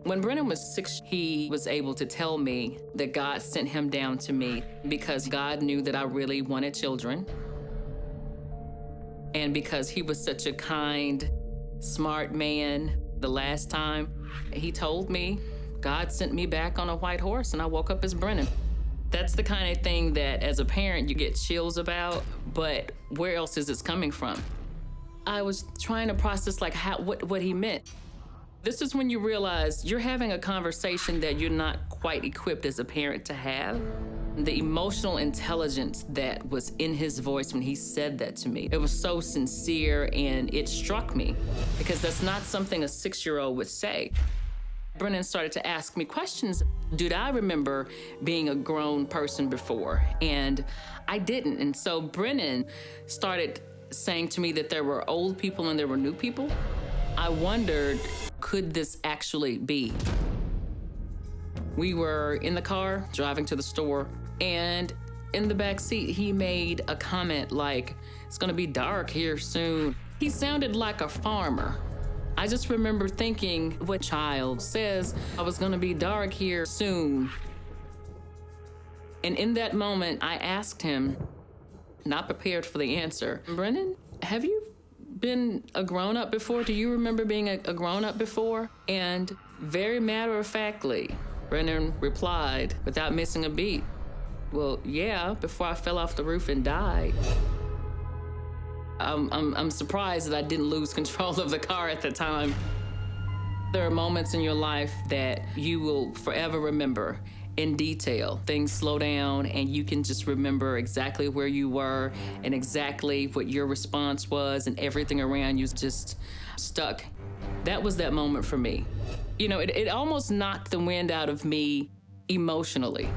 When Brennan was 6, he was able to tell me that God sent him down to me because God knew that I really wanted children. And because he was such a kind, smart man, the last time he told me, God sent me back on a white horse and I woke up as Brennan. That's the kind of thing that as a parent you get chills about, but where else is this coming from? I was trying to process what he meant. This is when you realize you're having a conversation that you're not quite equipped as a parent to have. The emotional intelligence that was in his voice when he said that to me, it was so sincere and it struck me because that's not something a 6-year-old would say. Brennan started to ask me questions. Did I remember being a grown person before? And I didn't. And so Brennan started saying to me that there were old people and there were new people. I wondered, could this actually be? We were in the car driving to the store, and in the back seat, he made a comment like, it's gonna be dark here soon. He sounded like a farmer. I just remember thinking, what child says, I was gonna be dark here soon? And in that moment, I asked him, not prepared for the answer, Brennan, have you been a grown-up before? Do you remember being a grown-up before? And very matter-of-factly, Brennan replied, without missing a beat, well, yeah, before I fell off the roof and died. I'm surprised that I didn't lose control of the car at the time. There are moments in your life that you will forever remember in detail. Things slow down and you can just remember exactly where you were and exactly what your response was, and everything around you is just stuck. That was that moment for me. You know, it almost knocked the wind out of me emotionally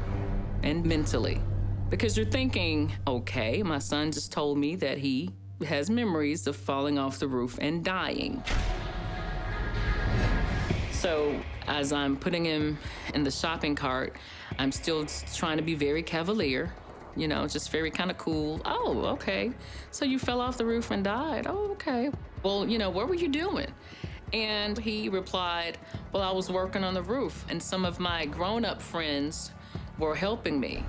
and mentally, because you're thinking, okay, my son just told me that he has memories of falling off the roof and dying. So as I'm putting him in the shopping cart, I'm still trying to be very cavalier, you know, just very kind of cool. Oh, okay. So you fell off the roof and died. Oh, okay. Well, you know, what were you doing? And he replied, well, I was working on the roof and some of my grown-up friends were helping me.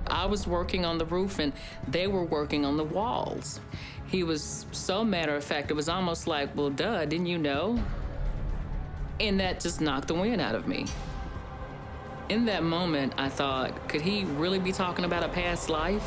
I was working on the roof and they were working on the walls. He was so matter of fact, it was almost like, well, duh, didn't you know? And that just knocked the wind out of me. In that moment, I thought, could he really be talking about a past life?